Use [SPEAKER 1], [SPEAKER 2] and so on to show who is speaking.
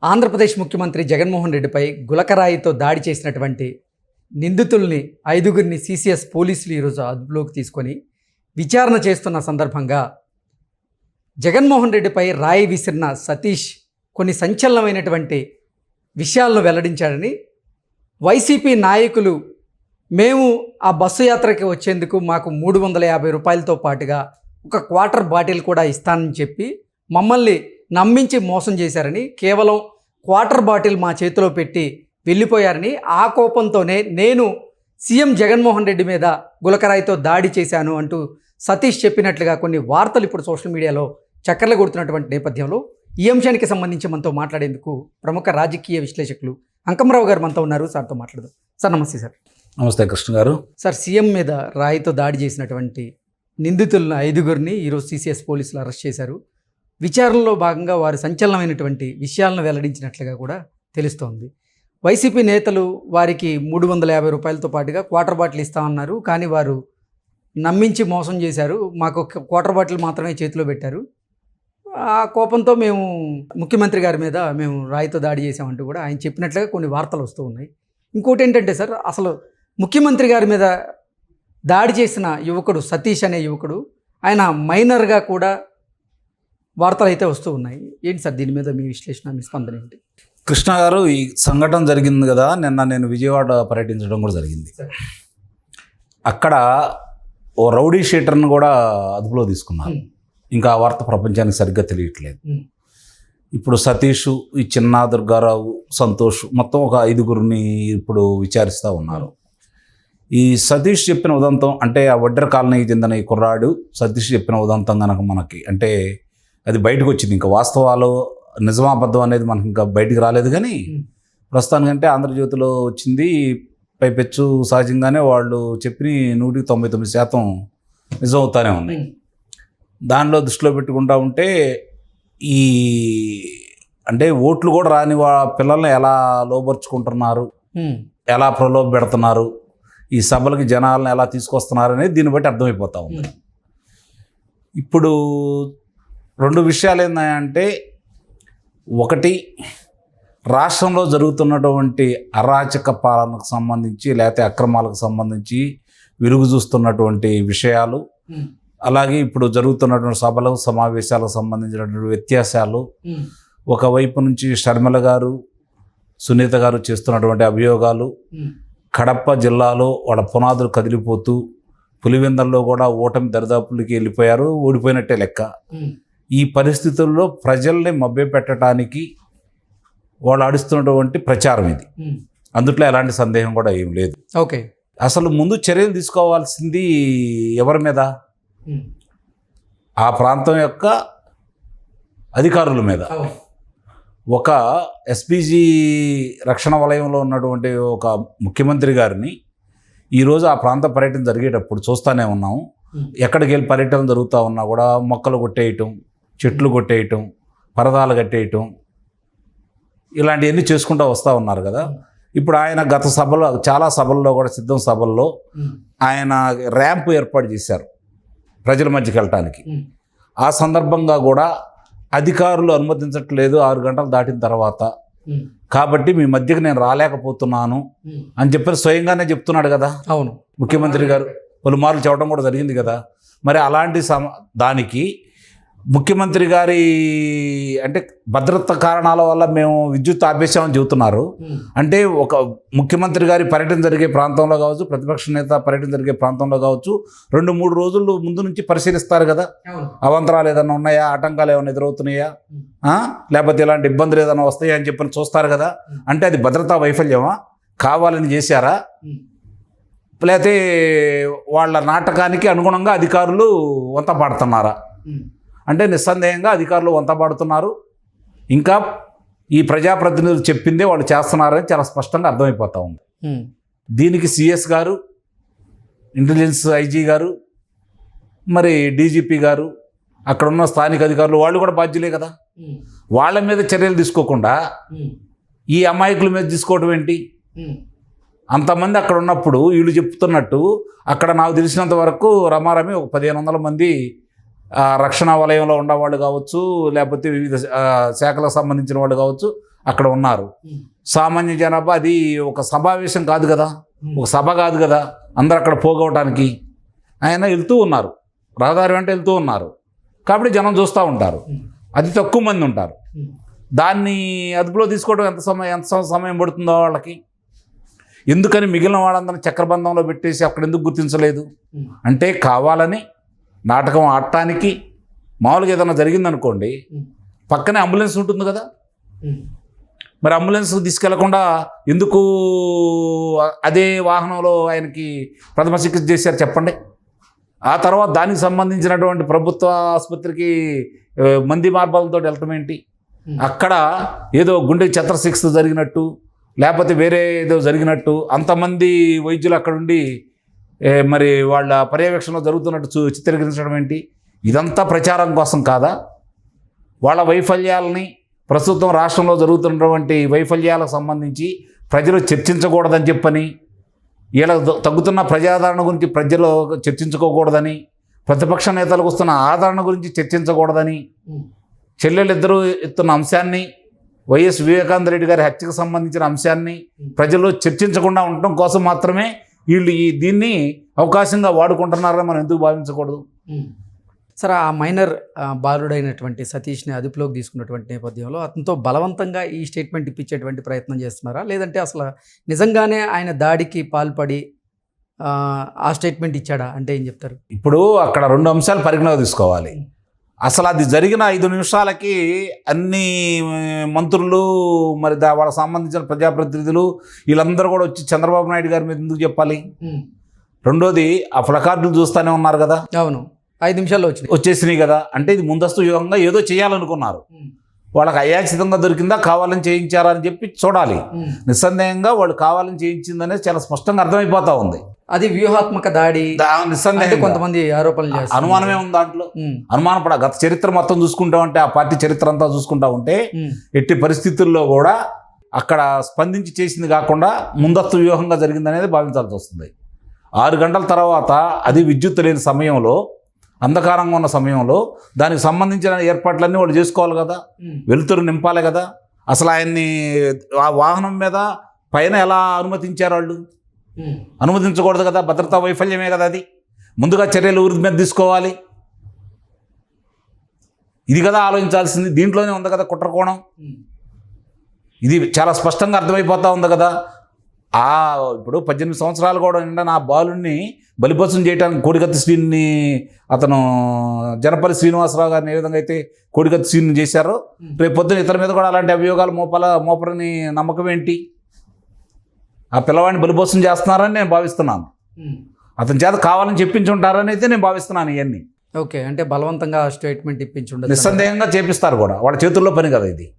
[SPEAKER 1] ఆంధ్రప్రదేశ్ ముఖ్యమంత్రి జగన్మోహన్ రెడ్డిపై గులకరాయితో దాడి చేసినటువంటి నిందితుల్ని 5గురిని సిసిఎస్ పోలీసులు ఈరోజు అదుపులోకి తీసుకొని విచారణ చేస్తున్న సందర్భంగా జగన్మోహన్ రెడ్డిపై రాయి విసిరిన సతీష్ కొన్ని సంచలనమైనటువంటి విషయాలను వెల్లడించాడని, వైసీపీ నాయకులు మేము ఆ బస్సు యాత్రకి వచ్చేందుకు మాకు 350 రూపాయలతో పాటుగా ఒక క్వార్టర్ బాటిల్ కూడా ఇస్తానని చెప్పి మమ్మల్ని నమ్మించి మోసం చేశారని, కేవలం క్వార్టర్ బాటిల్ మా చేతిలో పెట్టి వెళ్ళిపోయారని, ఆ కోపంతోనే నేను సీఎం జగన్మోహన్ రెడ్డి మీద గులకరాయితో దాడి చేశాను అంటూ సతీష్ చెప్పినట్లుగా కొన్ని వార్తలు ఇప్పుడు సోషల్ మీడియాలో చక్కర్లు కొడుతున్నటువంటి నేపథ్యంలో ఈ అంశానికి సంబంధించి మనతో మాట్లాడేందుకు ప్రముఖ రాజకీయ విశ్లేషకులు అంకమరావు గారు మనతో ఉన్నారు. సార్తో మాట్లాడదాం. సార్ నమస్తే. సార్
[SPEAKER 2] నమస్తే కృష్ణ గారు.
[SPEAKER 1] సార్, సీఎం మీద రాయితో దాడి చేసినటువంటి నిందితులను 5గురిని ఈరోజు సిసిఎస్ పోలీసులు అరెస్ట్ చేశారు. విచారణలో భాగంగా వారు సంచలనమైనటువంటి విషయాలను వెల్లడించినట్లుగా కూడా తెలుస్తోంది. వైసీపీ నేతలు వారికి 350 రూపాయలతో పాటుగా క్వార్టర్ బాటిల్ ఇస్తామన్నారు, కానీ వారు నమ్మించి మోసం చేశారు. మాకు క్వార్టర్ బాటిల్ మాత్రమే చేతిలో పెట్టారు. ఆ కోపంతో మేము ముఖ్యమంత్రి గారి మీద మేము రాయితో దాడి చేసామంటూ కూడా ఆయన చెప్పినట్లుగా కొన్ని వార్తలు వస్తూ ఉన్నాయి. ఇంకోటి ఏంటంటే సార్, అసలు ముఖ్యమంత్రి గారి మీద దాడి చేసిన యువకుడు సతీష్ అనే యువకుడు, ఆయన మైనర్గా కూడా వార్తలు అయితే వస్తూ ఉన్నాయి. ఏంటి సార్ దీని మీద మీ విశ్లేషణ, మీ స్పందన ఏంటి?
[SPEAKER 2] కృష్ణ గారు, ఈ సంఘటన జరిగింది కదా, నిన్న నేను విజయవాడ పర్యటించడం కూడా జరిగింది. అక్కడ ఓ రౌడీ షీటర్ను కూడా అదుపులో తీసుకున్నారు. ఇంకా ఆ వార్త ప్రపంచానికి సరిగ్గా తెలియట్లేదు. ఇప్పుడు సతీష్, ఈ చిన్న దుర్గారావు, సంతోష్, మొత్తం ఒక 5గురిని ఇప్పుడు విచారిస్తూ ఉన్నారు. ఈ సతీష్ చెప్పిన ఉదంతం అంటే ఆ వడ్డెర కాలనీకి చెందిన ఈ కుర్రాడు సతీష్ చెప్పిన ఉదంతం కనుక మనకి అంటే అది బయటకు వచ్చింది. ఇంకా వాస్తవాలు నిజమాబద్ధం అనేది మనకి ఇంకా బయటికి రాలేదు, కానీ ప్రస్తుతానికంటే ఆంధ్రజ్యోతిలో వచ్చింది. పైపెచ్చు సహజంగానే వాళ్ళు చెప్పి 199% నిజం అవుతానే ఉన్నాయి. దానిలో దృష్టిలో పెట్టుకుంటా ఉంటే ఈ అంటే ఓట్లు కూడా రాని పిల్లల్ని ఎలా లోబర్చుకుంటున్నారు, ఎలా ప్రలోభ పెడుతున్నారు, ఈ సభలకి జనాలను ఎలా తీసుకొస్తున్నారు అనేది దీన్ని బట్టి అర్థమైపోతూ ఉంది. ఇప్పుడు 2 విషయాలు ఏంటంటే, ఒకటి రాష్ట్రంలో జరుగుతున్నటువంటి అరాచక పాలనకు సంబంధించి లేకపోతే అక్రమాలకు సంబంధించి వెలుగు చూస్తున్నటువంటి విషయాలు, అలాగే ఇప్పుడు జరుగుతున్నటువంటి సభలకు సమావేశాలకు సంబంధించినటువంటి వ్యత్యాసాలు, ఒకవైపు నుంచి షర్మిల గారు, సునీత గారు చేస్తున్నటువంటి అభియోగాలు, కడప జిల్లాలో వాళ్ళ పునాదులు కదిలిపోతూ పులివెందల్లో కూడా ఓటమి దరిదాపులకి వెళ్ళిపోయారు, ఓడిపోయినట్టే లెక్క. ఈ పరిస్థితుల్లో ప్రజల్ని మభ్యపెట్టడానికి వాళ్ళు ఆడిస్తున్నటువంటి ప్రచారం ఇది. అందుట్లో ఎలాంటి సందేహం కూడా ఏం లేదు.
[SPEAKER 1] ఓకే,
[SPEAKER 2] అసలు ముందు చర్యలు తీసుకోవాల్సింది ఎవరి మీద? ఆ ప్రాంతం యొక్క అధికారుల మీద. ఒక ఎస్పీజీ రక్షణ వలయంలో ఉన్నటువంటి ఒక ముఖ్యమంత్రి గారిని ఈరోజు ఆ ప్రాంత పర్యటన జరిగేటప్పుడు చూస్తూనే ఉన్నాము. ఎక్కడికి వెళ్ళి పర్యటన జరుగుతూ ఉన్నా కూడా మొక్కలు కొట్టేయటం, చెట్లు కొట్టేయటం, పరదాలు కట్టేయటం, ఇలాంటివన్నీ చేసుకుంటూ వస్తూ ఉన్నారు కదా. ఇప్పుడు ఆయన గత సభలో చాలా సభల్లో కూడా సిద్ధం సభల్లో ఆయన ర్యాంపు ఏర్పాటు చేశారు ప్రజల మధ్యకి వెళ్ళటానికి. ఆ సందర్భంగా కూడా అధికారులు అనుమతించట్లేదు 6 గంటలు దాటిన తర్వాత, కాబట్టి మీ మధ్యకి నేను రాలేకపోతున్నాను అని చెప్పి స్వయంగానే చెప్తున్నాడు కదా.
[SPEAKER 1] అవును,
[SPEAKER 2] ముఖ్యమంత్రి గారు పలుమార్లు చెప్పడం కూడా జరిగింది కదా. మరి అలాంటి దానికి ముఖ్యమంత్రి గారి అంటే భద్రత కారణాల వల్ల మేము విద్యుత్ ఆపేశామని చెబుతున్నారు. అంటే ఒక ముఖ్యమంత్రి గారి పర్యటన జరిగే ప్రాంతంలో కావచ్చు, ప్రతిపక్ష నేత పర్యటన జరిగే ప్రాంతంలో కావచ్చు, 2-3 రోజులు ముందు నుంచి పరిశీలిస్తారు కదా. అవాంతరాలు ఏదైనా ఉన్నాయా, ఆటంకాలు ఏమైనా ఎదురవుతున్నాయా, లేకపోతే ఇలాంటి ఇబ్బందులు ఏదైనా వస్తాయా అని చెప్పని చూస్తారు కదా. అంటే అది భద్రతా వైఫల్యమా, కావాలని చేశారా, లేకపోతే వాళ్ళ నాటకానికి అనుగుణంగా అధికారులు వంత పాడుతున్నారా? అంటే నిస్సందేహంగా అధికారులు వంత పాడుతున్నారు. ఇంకా ఈ ప్రజాప్రతినిధులు చెప్పిందే వాళ్ళు చేస్తున్నారని చాలా స్పష్టంగా అర్థమైపోతూ ఉంది. దీనికి సిఎస్ గారు, ఇంటెలిజెన్స్ ఐజీ గారు, మరి డీజీపీ గారు, అక్కడున్న స్థానిక అధికారులు వాళ్ళు కూడా బాధ్యులే కదా. వాళ్ళ మీద చర్యలు తీసుకోకుండా ఈ అమాయకుల మీద తీసుకోవడం ఏంటి? అంతమంది అక్కడ ఉన్నప్పుడు వీళ్ళు చెప్తున్నట్టు అక్కడ నాకు తెలిసినంత వరకు రమారమి ఒక 1500 మంది రక్షణ వలయంలో ఉన్నవాళ్ళు కావచ్చు, లేకపోతే వివిధ శాఖలకు సంబంధించిన వాళ్ళు కావచ్చు, అక్కడ ఉన్నారు. సామాన్య జనాభా అది ఒక సమావేశం కాదు కదా, ఒక సభ కాదు కదా అందరు అక్కడ పోగొట్టడానికి. ఆయన వెళ్తూ ఉన్నారు, రహదారి వెంట వెళ్తూ ఉన్నారు కాబట్టి జనం చూస్తూ ఉంటారు. అతి తక్కువ మంది ఉంటారు. దాన్ని అదుపులో తీసుకోవడం ఎంత సమయం పడుతుందో వాళ్ళకి. ఎందుకని మిగిలిన వాళ్ళందరినీ చక్రబంధంలో పెట్టేసి అక్కడ ఎందుకు గుర్తించలేదు అంటే, కావాలని నాటకం ఆడటానికి. మామూలుగా ఏదైనా జరిగిందనుకోండి, పక్కనే అంబులెన్స్ ఉంటుంది కదా, మరి అంబులెన్స్ తీసుకెళ్లకుండా ఎందుకు అదే వాహనంలో ఆయనకి ప్రథమ చికిత్స చేశారు చెప్పండి. ఆ తర్వాత దానికి సంబంధించినటువంటి ప్రభుత్వ ఆసుపత్రికి మంది మార్గాలతో వెళ్ళటం ఏంటి? అక్కడ ఏదో గుండె శస్త్రచికిత్స జరిగినట్టు, లేకపోతే వేరే ఏదో జరిగినట్టు అంతమంది వైద్యులు అక్కడుండి మరి వాళ్ళ పర్యవేక్షణలో జరుగుతున్నట్టు చిత్రీకరించడం ఏంటి? ఇదంతా ప్రచారం కోసం కాదా? వాళ్ళ వైఫల్యాలని, ప్రస్తుతం రాష్ట్రంలో జరుగుతున్నటువంటి వైఫల్యాలకు సంబంధించి ప్రజలు చర్చించకూడదని చెప్పని, ఇలా తగ్గుతున్న ప్రజాదరణ గురించి ప్రజలు చర్చించుకోకూడదని, ప్రతిపక్ష నేతలకు వస్తున్న ఆదరణ గురించి చర్చించకూడదని, చెల్లెలిద్దరూ ఎత్తున్న అంశాన్ని, వైఎస్ వివేకానంద రెడ్డి గారి హత్యకు సంబంధించిన అంశాన్ని ప్రజలు చర్చించకుండా ఉండటం కోసం మాత్రమే వీళ్ళు దీన్ని అవకాశంగా వాడుకుంటున్నారని మనం ఎందుకు భావించకూడదు?
[SPEAKER 1] సరే, ఆ మైనర్ బాలుడైనటువంటి సతీష్ని అదుపులోకి తీసుకున్నటువంటి నేపథ్యంలో అతనితో బలవంతంగా ఈ స్టేట్మెంట్ ఇప్పించేటువంటి ప్రయత్నం చేస్తున్నారా, లేదంటే అసలు నిజంగానే ఆయన దాడికి పాల్పడి ఆ స్టేట్మెంట్ ఇచ్చాడా అంటే ఏం చెప్తారు?
[SPEAKER 2] ఇప్పుడు అక్కడ 2 అంశాలు పరిగణలోకి తీసుకోవాలి. అసలు అది జరిగిన 5 నిమిషాలకి అన్ని మంత్రులు, మరి వాళ్ళకి సంబంధించిన ప్రజాప్రతినిధులు వీళ్ళందరూ కూడా వచ్చి చంద్రబాబు నాయుడు గారి మీద ఎందుకు చెప్పాలి? రెండోది, ఆ ప్లకార్డులు చూస్తూనే ఉన్నారు కదా.
[SPEAKER 1] అవును, 5 నిమిషాల్లో
[SPEAKER 2] వచ్చేసినాయి కదా. అంటే ఇది ముందస్తు వ్యూహంగా ఏదో చేయాలనుకున్నారు. వాళ్ళకి అయాచితంగా దొరికిందా, కావాలని చేయించారా అని చెప్పి చూడాలి. నిస్సందేహంగా వాళ్ళు కావాలని చేయించిందనేది చాలా స్పష్టంగా అర్థమైపోతా ఉంది.
[SPEAKER 1] అది వ్యూహాత్మక దాడి
[SPEAKER 2] నిస్సందేహంగా
[SPEAKER 1] కొంతమంది ఆరోపణలు చేస్తారు.
[SPEAKER 2] అనుమానమే ఉంది దాంట్లో. అనుమానపడ గత చరిత్ర మొత్తం చూసుకుంటా ఉంటే, ఆ పార్టీ చరిత్ర అంతా చూసుకుంటా ఉంటే, ఎట్టి పరిస్థితుల్లో కూడా అక్కడ స్పందించి చేసింది కాకుండా ముందస్తు వ్యూహంగా జరిగిందనేది భావించాల్సి వస్తుంది. 6 గంటల తర్వాత, అది విద్యుత్ లేని సమయంలో, అంధకారంగా ఉన్న సమయంలో దానికి సంబంధించిన ఏర్పాట్లన్నీ వాళ్ళు చేసుకోవాలి కదా, వెలుతురు నింపాలి కదా. అసలు ఆయన్ని ఆ వాహనం మీద పైన ఎలా అనుమతించారు వాళ్ళు? అనుమతించకూడదు కదా, భద్రతా వైఫల్యమే కదా అది. ముందుగా చర్యలు ఊరి మీద తీసుకోవాలి. ఇది కదా ఆలోచించాల్సింది. దీంట్లోనే ఉంది కదా కుట్రకోణం. ఇది చాలా స్పష్టంగా అర్థమైపోతూ ఉంది కదా. ఇప్పుడు 18 సంవత్సరాలు కూడా నిండా నా బాలుని బలిపశం చేయడానికి కోడికత్తి శ్రీని, అతను జనపల్లి శ్రీనివాసరావు గారిని ఏ విధంగా అయితే కోడికత్తి శ్రీని చేశారో, రేపు పొద్దున ఇతర మీద కూడా అలాంటి అభియోగాలు మోపరని నమ్మకం ఏంటి? ఆ పిల్లవాడిని బలిపశం చేస్తున్నారని నేను భావిస్తున్నాను. అతని చేత కావాలని చెప్పించుంటారని అయితే నేను భావిస్తున్నాను. ఇవన్నీ
[SPEAKER 1] ఓకే, అంటే బలవంతంగా స్టేట్మెంట్ ఇప్పించుండదు,
[SPEAKER 2] నిస్సందేహంగా చేపిస్తారు కూడా. వాళ్ళ చేతుల్లో పని కదా ఇది.